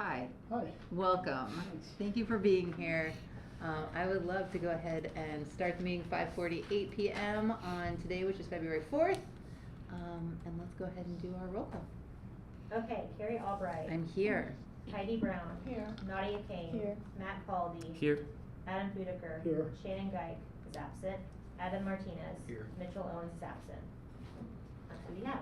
Hi. Hi. Welcome. Thank you for being here. I would love to go ahead and start the meeting 5:48 p.m. on today, which is February 4th. And let's go ahead and do our roll call. Okay, Carrie Albright. I'm here. Heidi Brown. Here. Nadia Kane. Here. Matt Caldy. Here. Adam Budiker. Here. Shannon Geik is absent. Adam Martinez. Here. Mitchell Owens is absent. That's who we have.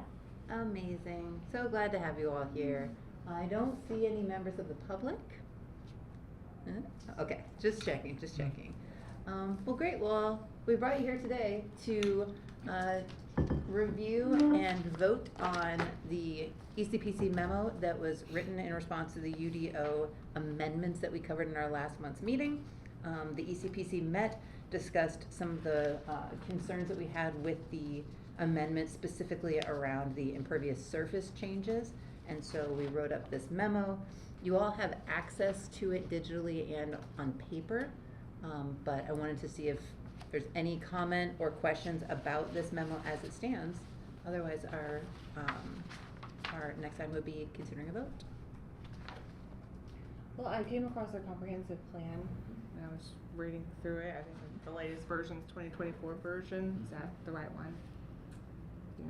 Amazing. So glad to have you all here. I don't see any members of the public. Okay, just checking, just checking. Well, great. Well, we brought you here today to review and vote on the ECPC memo that was written in response to the UDO amendments that we covered in our last month's meeting. The ECPC met, discussed some of the concerns that we had with the amendments, specifically around the impervious surface changes. And so we wrote up this memo. You all have access to it digitally and on paper, but I wanted to see if there's any comment or questions about this memo as it stands. Otherwise, our next item would be considering a vote. Well, I came across a comprehensive plan and I was reading through it. I think the latest version is 2024 version. Is that the right one?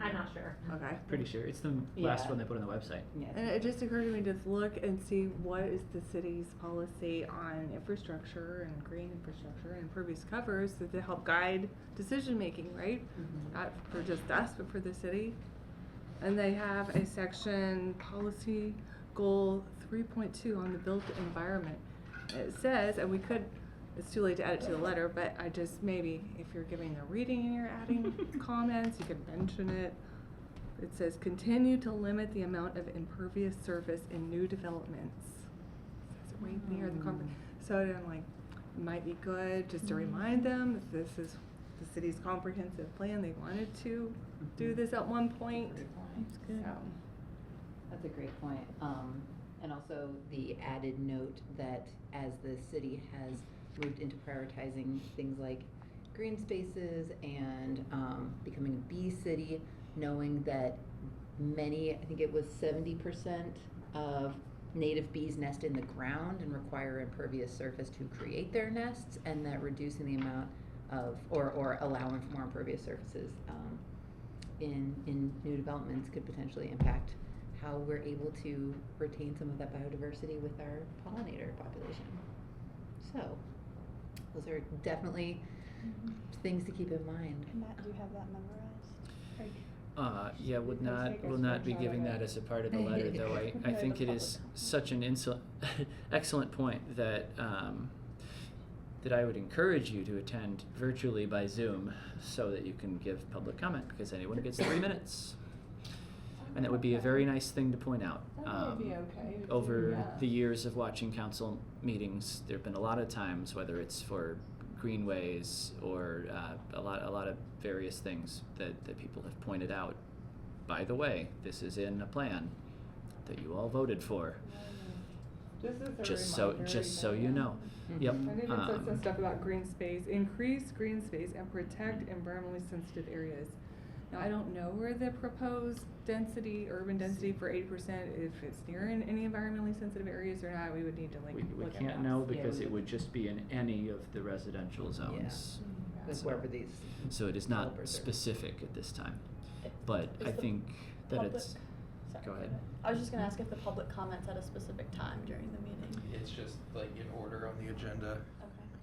I'm not sure. Okay. Pretty sure. It's the last Yeah. one they put on the website. Yeah. And it just occurred to me to look and see what is the city's policy on infrastructure and green infrastructure and impervious covers to help guide decision making, right? Mhm. Not for just us, but for the city. And they have a section policy goal 3.2 on the built environment. It says, and we could, it's too late to add it to the letter, but I just maybe if you're giving a reading and you're adding comments, you could mention it. It says continue to limit the amount of impervious surface in new developments. It says right near the so I'm like, it might be good just to remind them that this is the city's comprehensive plan. They wanted to do this at one point. That's good. So. That's a great point. And also the added note that as the city has moved into prioritizing things like green spaces and becoming a bee city, knowing that many, I think it was 70% of native bees nest in the ground and require impervious surface to create their nests, and that reducing the amount of, or allowing for more impervious surfaces in new developments could potentially impact how we're able to retain some of that biodiversity with our pollinator population. So, those are definitely things to keep in mind. Matt, do you have that memorized? Yeah, will not be giving that as a part of the letter, though. I think it is such an excellent point that that I would encourage you to attend virtually by Zoom so that you can give public comment, because anyone gets 3 minutes. And that would be a very nice thing to point out. That would be okay. Over the years of watching council meetings, there have been a lot of times, whether it's for greenways or a lot of various things that people have pointed out. By the way, this is in a plan that you all voted for. Just So you know. Yep. And even said some stuff about green space, increase green space and protect environmentally sensitive areas. Now, I don't know where the proposed density, urban density for 80%, if it's near any environmentally sensitive areas or not, we would need to We look at can't maps. know because Yeah. it would just be in any of the residential zones. With wherever these. So it is not developers are. specific at this time. But Is I the think that public- it's, Sorry. go ahead. I was just gonna ask if the public comments at a specific time during the meeting. It's just like in order on the agenda. Okay.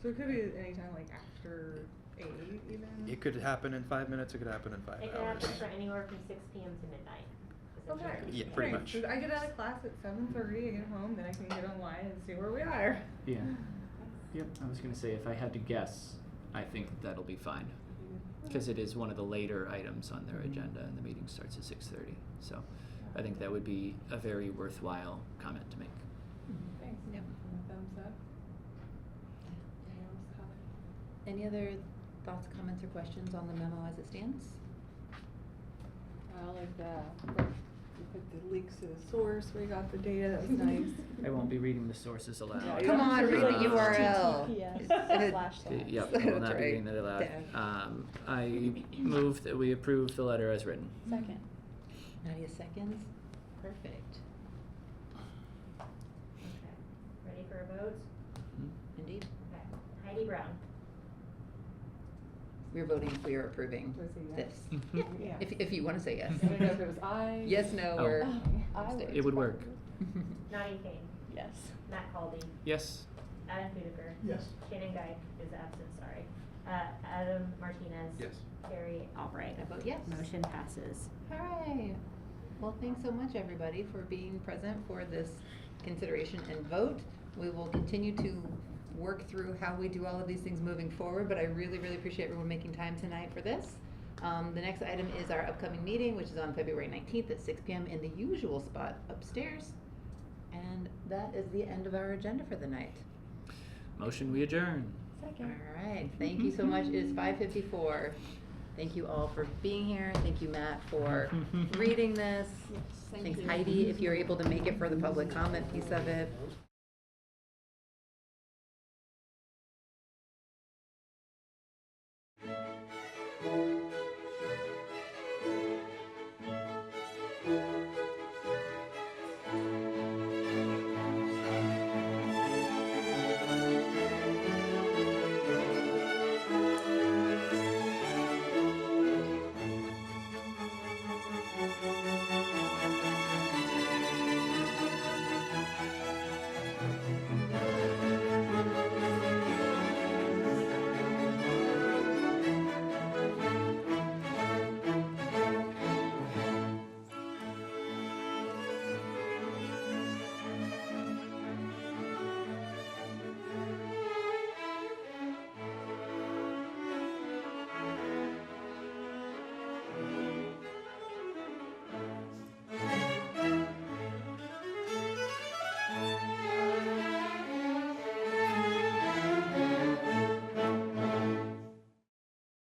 So it could be anytime like after 8 even? It could happen in 5 minutes, it could happen in 5 It could hours. happen from anywhere from 6 p.m. to midnight. Okay. Yeah, pretty Okay, much. so I get out of class at 7:30, I get home, then I can get online and see where we are. Yeah. Yep, I was gonna say, if I had to guess, I think that'll be fine. Because it is one of the later items on their agenda and the meeting starts at 6:30. So I think that would be a very worthwhile comment to make. Thanks. Yep. Thumbs up. Anyone else comment? Any other thoughts, comments, or questions on the memo as it stands? I like that. We put the links to the source, we got the data, that was nice. I won't be reading the sources aloud. Yeah, Come on, read the URL. TTPS That's // Yep, I will not right. be reading that aloud. Dash. I move that we approve the letter as written. Second. Nadia seconds. Perfect. votes? Indeed. Okay. Heidi Brown. We're voting if we are approving Was it yes? this. Mhm. Yeah. If you wanna say yes. I don't know if it was I. Yes, no, Oh. or I abstain. It would work. Nadia Kane. Yes. Matt Caldy. Yes. Adam Fudiker. Yes. Shannon Geik is absent, sorry. Adam Martinez. Yes. Carrie Albright. I vote yes. Motion passes. Alright, well, thanks so much, everybody, for being present for this consideration and vote. We will continue to work through how we do all of these things moving forward, but I really, really appreciate everyone making time tonight for this. The next item is our upcoming meeting, which is on February 19th at 6 p.m. in the usual spot upstairs. And that is the end of our agenda for the night. Motion, we adjourn. Second. Alright, thank you so much. It is 5:54. Thank you all for being here. Thank you, Matt, for reading this. Yes, thank Thanks, you. Heidi, if you're able to make it for the public comment piece of it.